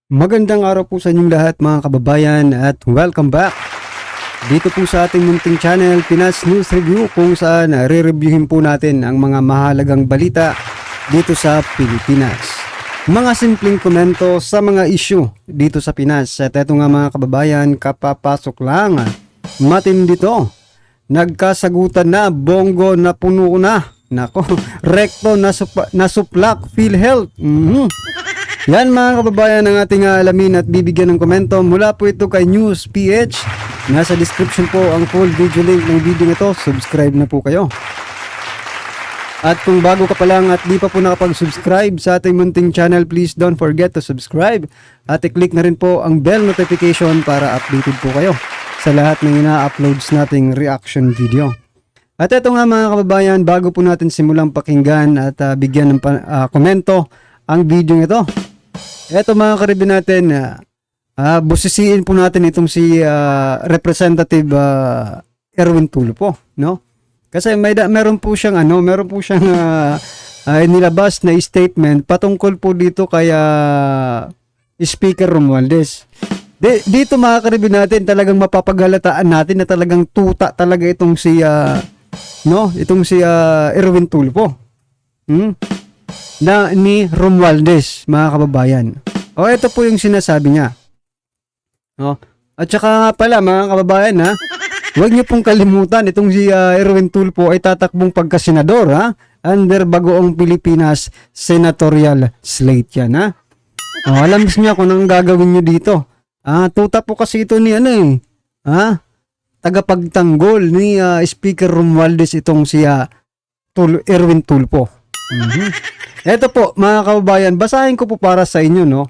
Magandang araw po sa inyong lahat mga kababayan at welcome back dito po sa ating munting channel Pinas News Review, kung saan re-reviewin po natin ang mga mahalagang balita dito sa Pilipinas. Mga simpleng komento sa mga issue dito sa Pinas. At eto nga mga kababayan, kapapasok lang, matindi to. Nagkasagutan na, bongo na puno na. Nako, rekto na suplak, PhilHealth. Yan mga kababayan ang ating alamin at bibigyan ng komento. Mula po ito kay News PH. Nasa description po ang full video link ng video ito. Subscribe na po kayo. At kung bago ka pa lang at di pa po nakapag-subscribe sa ating munting channel, please don't forget to subscribe. At i-click na rin po ang bell notification para updated po kayo sa lahat ng ina-uploads nating reaction video. At ito nga mga kababayan, bago po natin simulang pakinggan at bigyan ng komento ang video ito. Eto mga karibin natin, busisiin po natin itong si Representative Erwin Tulfo, no? Kasi meron po siyang nilabas na statement patungkol po dito kay Speaker Romualdez. Dito mga karibin natin, talagang mapapagalataan natin na talagang tuta talaga itong si Erwin Tulfo. Na ni Romualdez, mga kababayan. O ito po yung sinasabi niya. No? At saka nga pala mga kababayan, huwag niyo pong kalimutan itong si Erwin Tulfo ay tatakbong pagkasenador under Bagoong Pilipinas senatorial slate yan alam niyo kung anong gagawin niyo dito. Tuta po kasi ito ni tagapagtanggol ni Speaker Romualdez itong si Erwin Tulfo. Eto po mga kababayan, basahin ko po para sa inyo, no?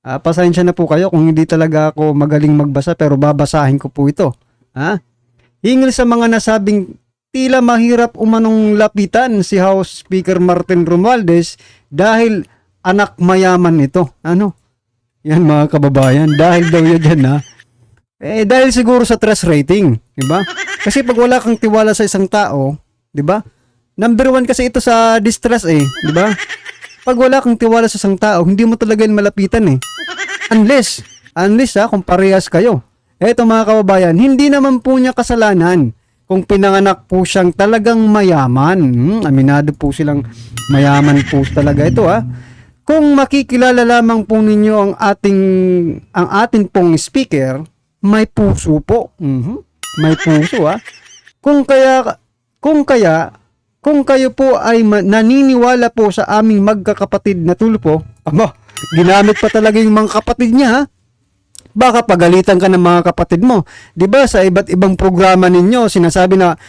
Pasensya na po kayo kung hindi talaga ako magaling magbasa, pero babasahin ko po ito. Hinggil sa mga nasabing tila mahirap umanong lapitan si House Speaker Martin Romualdez dahil anak mayaman ito. Yan mga kababayan, dahil daw yan dyan dahil siguro sa trust rating, di ba? Kasi pag wala kang tiwala sa isang tao, di ba? Number 1 kasi ito sa distrust di ba? Pag wala kang tiwala sa isang tao, hindi mo talaga yan malapitan Unless kung parehas kayo. Eto mga kababayan, hindi naman po niya kasalanan kung pinanganak po siyang talagang mayaman. Aminado po silang mayaman po talaga ito Kung makikilala lamang po ninyo ang ating pong speaker, may puso po. May puso Kung kayo po ay naniniwala po sa aming magkakapatid na Tulfo, ginamit pa talaga yung mga kapatid niya Baka pagalitan ka ng mga kapatid mo. 'Di ba sa iba't ibang programa ninyo sinasabi na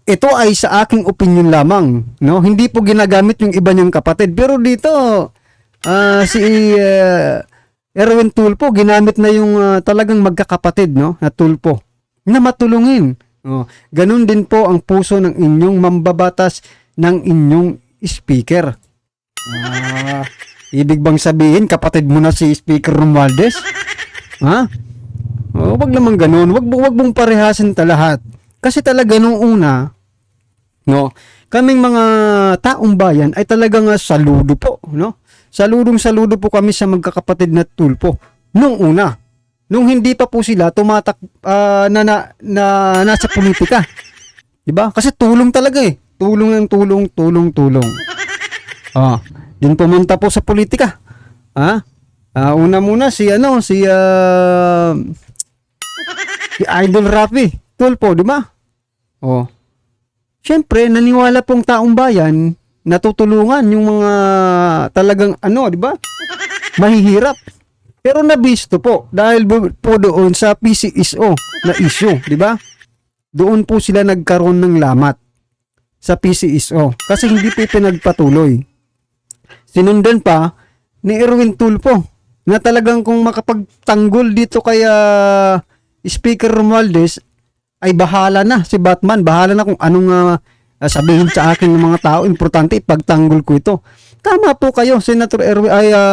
ito ay sa aking opinion lamang, no? Hindi po ginagamit yung iba niyang kapatid. Pero dito si Erwin Tulfo ginamit na yung talagang magkakapatid, no? Na Tulfo na matulungin. Ganun din po ang puso ng inyong mambabatas ng inyong speaker. Ibig bang sabihin kapatid mo na si Speaker Romualdez? Wag naman ganun. Wag mong parehasin lahat. Kasi talaga nung una, no, kaming mga taong bayan ay talagang saludo po, no? Saludo po kami sa magkakapatid na Tulfo nung una. Nung hindi pa po sila nasa politika. 'Di ba? Kasi tulong talaga tulong. Din pumunta po sa politika. Una muna si Idol Rafi Tulfo, 'di ba? Siyempre, naniwala pong taong bayan na tutulungan yung mga talagang 'di ba? Mahihirap. Pero nabisto po dahil po doon sa PCSO na issue, di ba? Doon po sila nagkaroon ng lamat sa PCSO kasi hindi po pinagpatuloy. Sinundan pa ni Erwin Tulfo na talagang kung makapagtanggol dito kay Speaker Romualdez ay bahala na si Batman, bahala na kung anong sabihin sa akin ng mga tao, importante ipagtanggol ko ito. Tama po kayo,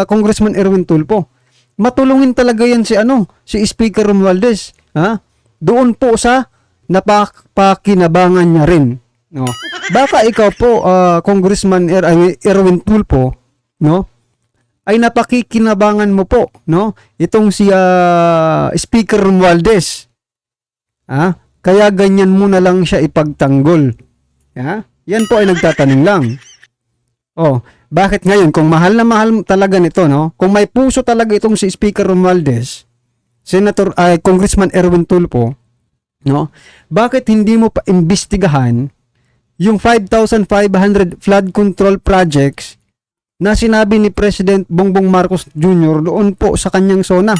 Congressman Erwin Tulfo. Matulungin talaga yan si Speaker Romualdez. Doon po sa napakinabangan niya rin. No? Baka ikaw po, Congressman Erwin Tulfo, no? ay napakikinabangan mo po, no? Itong si Speaker Romualdez. Kaya ganyan mo na lang siya ipagtanggol. Yan po ay nagtatanong lang. Bakit ngayon kung mahal na mahal talaga nito, no? Kung may puso talaga itong si Speaker Romualdez, Congressman Erwin Tulfo, no? Bakit hindi mo pa imbestigahan yung 5,500 flood control projects na sinabi ni President Bongbong Marcos Jr. doon po sa kanyang zona?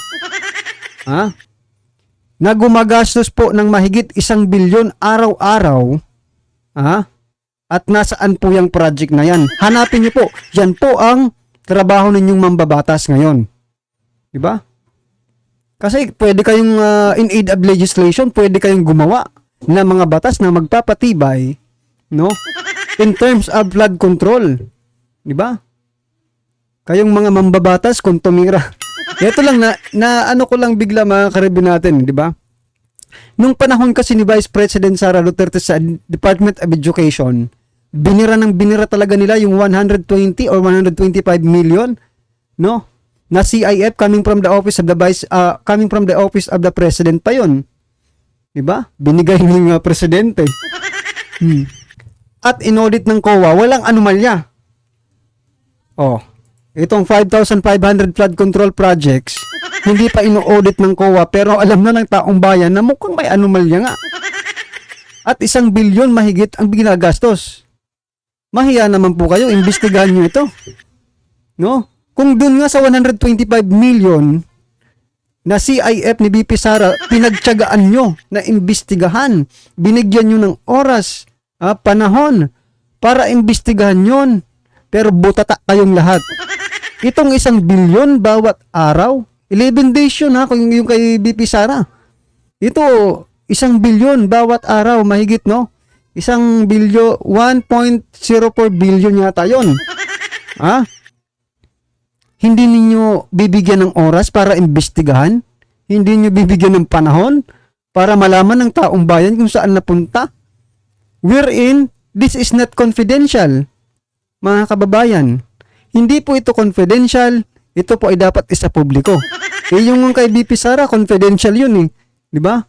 Na gumagastos po ng mahigit 1 bilyon araw-araw, at nasaan po yung project na yan? Hanapin niyo po. Yan po ang trabaho ninyong mambabatas ngayon. Diba? Kasi pwede kayong in aid of legislation, pwede kayong gumawa ng mga batas na magpapatibay, no? In terms of flood control. Diba? Kayong mga mambabatas kung tumira. Ito lang na ano ko lang bigla mga karibin natin, di ba? Nung panahon kasi ni Vice President Sara Duterte sa Department of Education, binira talaga nila yung 120 or 125 million, no? Na CIF coming from the office of the President pa yon. Di ba? Binigay ng presidente. At inaudit ng COA, walang anomalya. Itong 5,500 flood control projects, hindi pa ino-audit ng COA pero alam na ng taong bayan na mukhang may anomalya nga. At 1 bilyon mahigit ang ginagastos. Mahiya naman po kayo, imbestigahan nyo ito. No? Kung dun nga sa 125 million na CIF ni BP Sara, pinagtiyagaan nyo na imbestigahan, binigyan nyo ng oras, panahon, para imbestigahan yon. Pero butata kayong lahat. Itong 1 bilyon bawat araw, 11 days yun kung yung kay BP Sara. Ito, 1 bilyon bawat araw, mahigit, no? 1 bilyon, 1.04 billion yata yun. Hindi ninyo bibigyan ng oras para imbestigahan? Hindi niyo bibigyan ng panahon para malaman ng taong bayan kung saan napunta? Wherein, this is not confidential. Mga kababayan, hindi po ito confidential, ito po ay dapat isa publiko. Yung kay BP Sara, confidential yun di ba?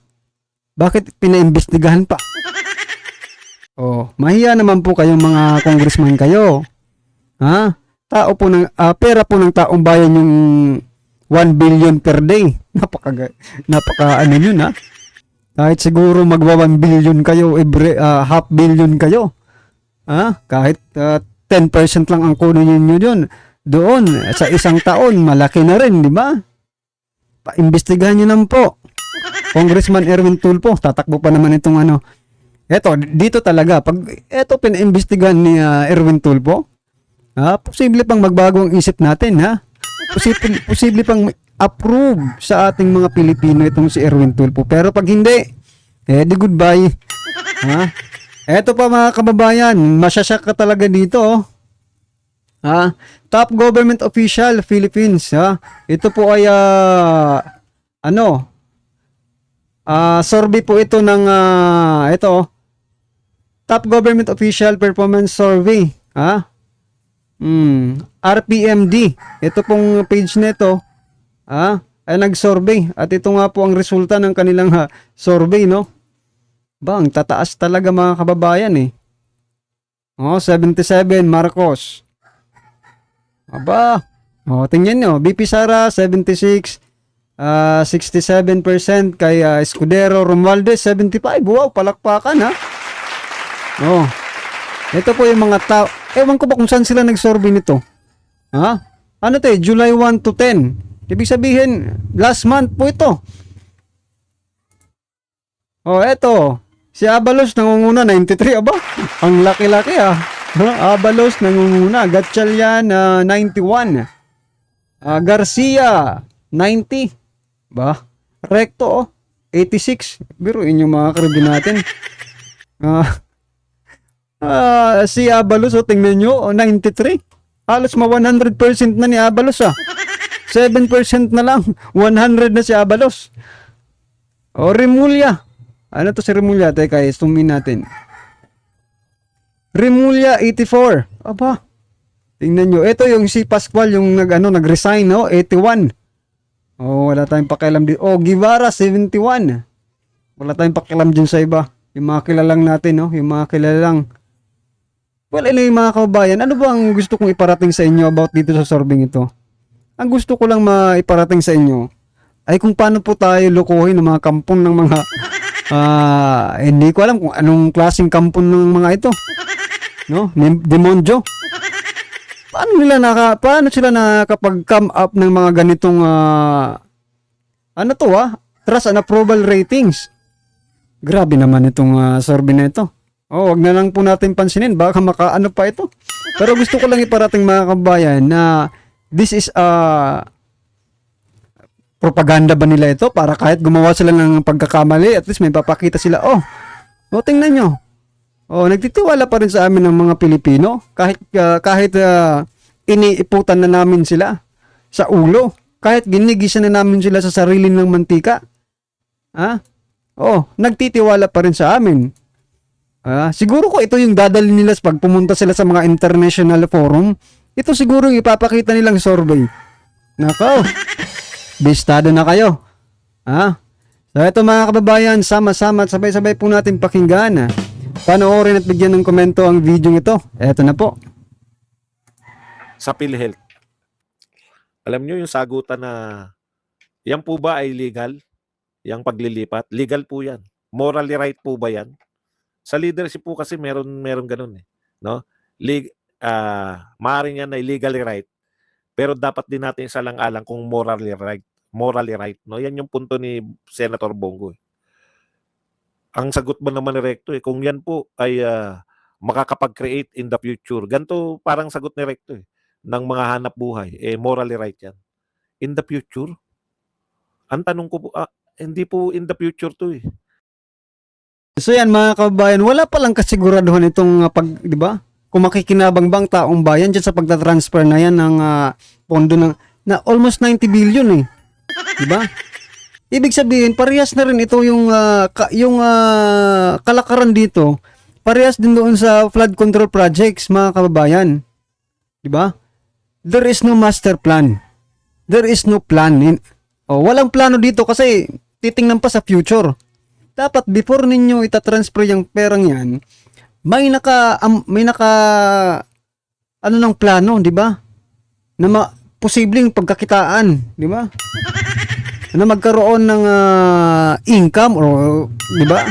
Bakit pinaimbestigahan pa? Mahiya naman po kayong mga congressman kayo. Tao po pera po ng taong bayan yung 1 billion per day. Napaka ano yun Kahit siguro magwa 1 billion kayo, half billion kayo. Kahit 10% lang ang kunin niyo doon sa isang taon, malaki na rin, di ba? Paimbestigahan niyo naman po. Congressman Erwin Tulfo, tatakbo pa naman itong dito talaga, pag pinaimbestigahan ni Erwin Tulfo, posible pang magbago ang isip natin, posible pang approve sa ating mga Pilipino itong si Erwin Tulfo. Pero pag hindi, di goodbye. Eto pa mga kababayan, masyasyak ka talaga dito. Top government official, Philippines. Ito po ay survey po ito ng Top government official performance survey. RPMD. Ito pong page nito ay nag-survey at ito nga po ang resulta ng kanilang survey, no? Bang, tataas talaga mga kababayan 77 Marcos. Aba. Tingnan nyo, BP Sara 76, 67% kay Escudero Romualdez 75. Wow, palakpakan Ito po yung mga tao. Ewan ko ba kung saan sila nag-survey nito. Ano July 1 to 10. Ibig sabihin, last month po ito. Eto. Si Abalos nangunguna 93. Aba, ang laki-laki Abalos nangunguna. Gatchalian 91. Garcia 90. Ba? Recto 86. Biruin yung mga karibin natin. Si Abalos tingnan nyo 93. Halos 100% na ni Abalos 7% na lang. 100 na si Abalos. Remulla. Ano to si Remulla? Teka, zoomin natin. Remulla 84. Aba. Tingnan nyo. Ito yung si Pascual, yung nag-resign, no? 81. Oh, wala tayong pakialam din. Oh, Guevara, 71. Wala tayong pakialam dyan sa iba. Yung mga kilalang natin, no? Yung mga kilalang. Well, ano yung mga kababayan? Ano ba ang gusto kong iparating sa inyo about dito sa sorbing ito? Ang gusto ko lang maiparating sa inyo ay kung paano po tayo lokohin ng mga kampon ng mga hindi ko alam kung anong klaseng kampon ng mga ito, no? Demonjo. Paano sila nakapag-come up ng mga ganitong trust and approval ratings? Grabe naman itong survey na ito. Oh, wag na lang po natin pansinin, baka makaano pa ito. Pero gusto ko lang iparating mga kabayan na this is propaganda ba nila ito para kahit gumawa sila ng pagkakamali, at least may papakita sila, tingnan nyo. Oh, nagtitiwala pa rin sa amin ng mga Pilipino kahit iniiputan na namin sila sa ulo, kahit ginigisan na namin sila sa sarili ng mantika. Nagtitiwala pa rin sa amin. Siguro ko ito yung dadali nila pag pumunta sila sa mga international forum. Ito siguro yung ipapakita nilang survey. Nako, bistado na kayo. So ito mga kababayan, sama-sama at sabay-sabay po natin pakinggan. Panoorin at bigyan ng komento ang video ito. Eto na po. Sa PhilHealth. Alam nyo yung sagutan na yan po ba ay legal? Yang paglilipat? Legal po yan. Morally right po ba yan? Sa leadership po kasi meron ganun eh, no? Maaaring yan ay legally right, pero dapat din natin isalang-alang kung morally right, no? Yan yung punto ni Senator Bongo. Ang sagot ba naman ni Recto kung yan po ay makakapag-create in the future. Ganto parang sagot ni Recto ng mga hanap buhay, morally right yan. In the future? Ang tanong ko po, hindi po in the future to . So yan mga kababayan, wala palang kasiguraduhan itong di ba? Kung makikinabang bang taong bayan diyan sa pagta-transfer na yan ng pondo na almost 90 billion eh. Di ba? Ibig sabihin, parehas na rin ito yung kalakaran dito. Parehas din doon sa flood control projects mga kababayan. Di ba? There is no master plan. There is no plan. Walang plano dito kasi titingnan pa sa future. Dapat before ninyo itatransfer yung perang yan, may naka ng plano, di ba? Na posibleng pagkakitaan, di ba? Na magkaroon ng income di ba?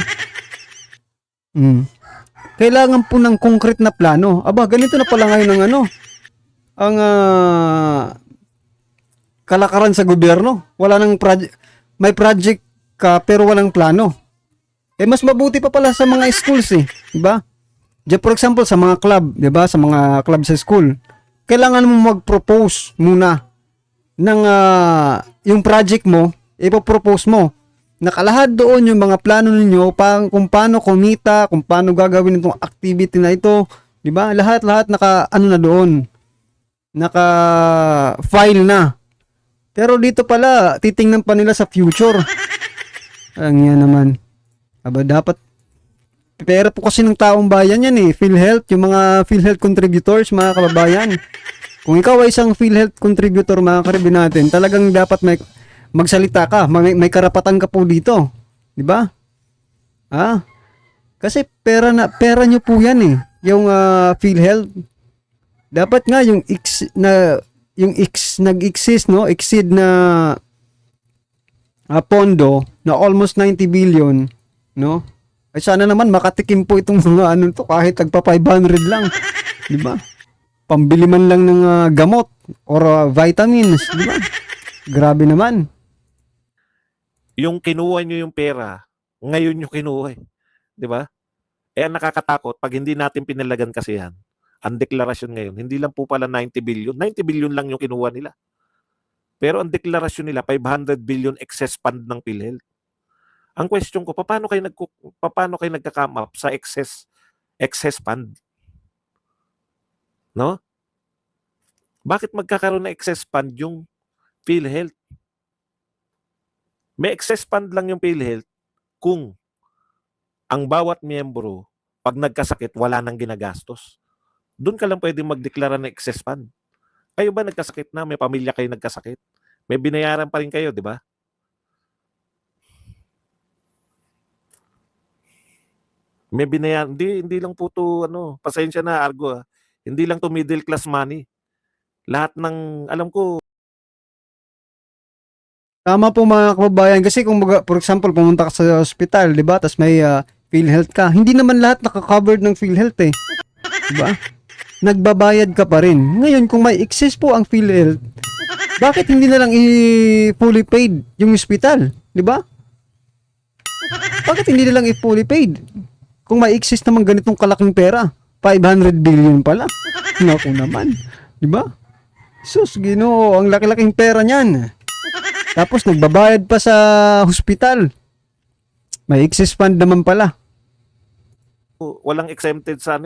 Kailangan po ng concrete na plano. Ganito na pala ngayon ang kalakaran sa gobyerno. Wala nang may project ka pero walang plano. Mas mabuti pa pala sa mga schools di ba? For example, sa mga club, di ba? Sa mga club sa school, kailangan mo mag-propose muna ng yung project mo, ipopropose mo. Nakalahad doon yung mga plano ninyo kung paano kumita, kung paano gagawin itong activity na ito, di ba? Lahat na doon. Naka-file na. Pero dito pala, titingnan pa nila sa future. Ang yan naman. Dapat pera po kasi ng taong bayan yan PhilHealth, yung mga PhilHealth contributors mga kababayan. Kung ikaw ay isang PhilHealth contributor mga karibin natin, talagang dapat magsalita ka, may karapatan ka po dito. Di ba? Kasi pera nyo po yan yung PhilHealth. Dapat nga yung nag-exist exceed na pondo na almost 90 billion, no? Ay sana naman makatikim po itong mga kahit tagpa 500 lang, di ba? Pambili man lang ng gamot or vitamins, di ba? Grabe naman. Yung kinuha nyo yung pera, ngayon nyo kinuha di ba? Ang nakakatakot pag hindi natin pinalagan kasi yan. Ang deklarasyon ngayon, hindi lang po pala 90 billion. 90 billion lang yung kinuha nila. Pero ang deklarasyon nila, 500 billion excess fund ng PhilHealth. Ang question ko, paano kayo nagka-come up sa excess fund? No? Bakit magkakaroon ng excess fund yung PhilHealth? May excess fund lang yung PhilHealth kung ang bawat miyembro, pag nagkasakit, wala nang ginagastos. Doon ka lang pwedeng magdeklara ng excess fund. Kayo ba nagkasakit na? May pamilya kayo nagkasakit? May binayaran pa rin kayo, di ba? May binayaran. Hindi lang po to, pasensya na, Argo. Hindi lang to middle class money. Lahat ng, alam ko, Tama po mga kababayan kasi kung for example pumunta ka sa ospital, 'di ba? Tapos may PhilHealth ka. Hindi naman lahat naka-covered ng PhilHealth eh. 'Di ba? Nagbabayad ka pa rin. Ngayon kung may excess po ang PhilHealth, bakit hindi na lang i-fully paid yung ospital, 'di ba? Bakit hindi na lang i-fully paid? Kung may excess naman ganitong kalaking pera, 500 billion pala. Naku naman, 'di ba? Sus, Ginoo, ang laki-laking pera niyan. Tapos nagbabayad pa sa hospital. May excess fund naman pala. walang exempted sa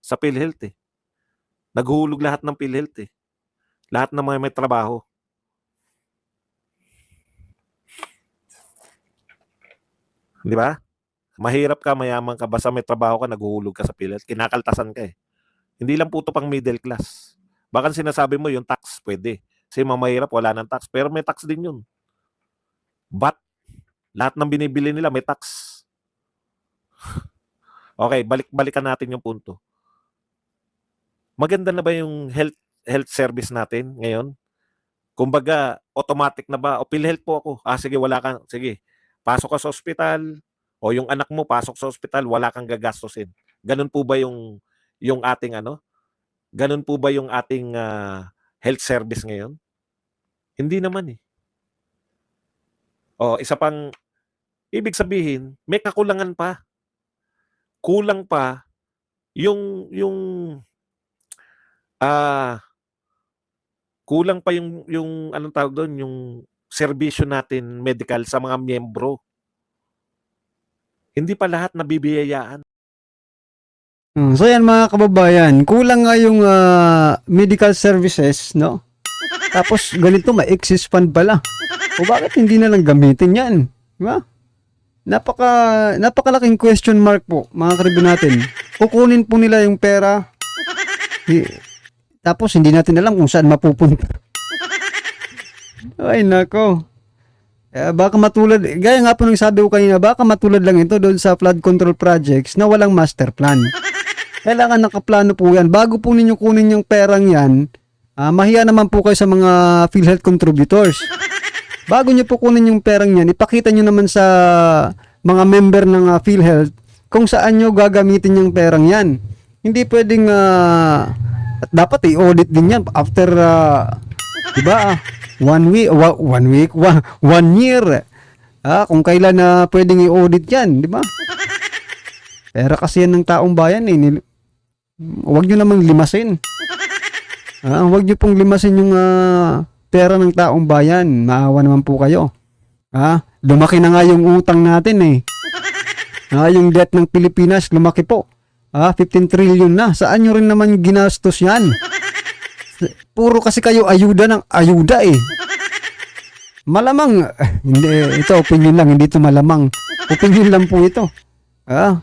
sa PhilHealth eh. Naghuhulog lahat ng PhilHealth eh. Lahat ng mga may trabaho. Di ba? Mahirap ka, mayaman ka, basta may trabaho ka, naghuhulog ka sa PhilHealth. Kinakaltasan ka eh. Hindi lang po ito pang middle class. Baka sinasabi mo yung tax, pwede. Kasi mga mahirap, wala ng tax. Pero may tax din yun. But, lahat ng binibili nila may tax. Okay, balikan natin yung punto. Maganda na ba yung health service natin ngayon? Kumbaga, automatic na ba? O PhilHealth po ako. Sige, wala kang, sige. Pasok ka sa ospital, o yung anak mo pasok sa ospital, wala kang gagastusin. Ganun po ba yung ating Ganun po ba yung ating health service ngayon? Hindi naman eh. O, isa pang, ibig sabihin, may kakulangan pa. Kulang pa yung kulang pa yung anong tawag doon, yung serbisyo natin medical sa mga miyembro. Hindi pa lahat nabibiyayaan. So yan mga kababayan, kulang nga yung medical services, no? Tapos ganito, may excess fund pala. O bakit hindi na lang gamitin yan? Di ba? Napakalaking question mark po, mga karibo natin. Kukunin po nila yung pera, tapos hindi natin alam kung saan mapupunta. Ay nako. Baka matulad, gaya nga po ng sabi ko kanina, baka matulad lang ito doon sa flood control projects na walang master plan. Kailangan nakaplano po yan. Bago po ninyo kunin yung perang yan, mahiya naman po kayo sa mga PhilHealth contributors. Bago nyo po kunin yung perang yan, ipakita nyo naman sa mga member ng PhilHealth kung saan nyo gagamitin yung perang yan. Hindi pwedeng, at dapat i-audit din yan after, diba, 1 year. Kung kailan na pwedeng i-audit yan, diba? Pera kasi yan ng taong bayan eh. Huwag nyo namang limasin. Huwag nyo pong limasin yung pera ng taong bayan. Maawa naman po kayo. Lumaki na nga yung utang natin eh. Yung debt ng Pilipinas, lumaki po. 15 trillion na. Saan nyo rin naman ginastos yan? Puro kasi kayo ayuda ng ayuda eh. Malamang, hindi, ito opinion lang, hindi ito malamang. Opinion lang po ito.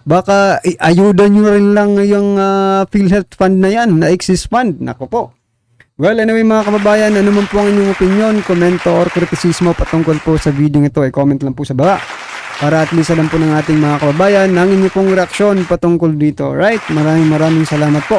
Baka ayuda nyo rin lang yung PhilHealth fund na yan, na excess fund. Nako po. Well, anyway mga kababayan, ano man po ang inyong opinion, komento or kritisismo patungkol po sa video ito, ay comment lang po sa baba. Para at least alam po ng ating mga kababayan ng inyong pong reaksyon patungkol dito. Right? Maraming salamat po.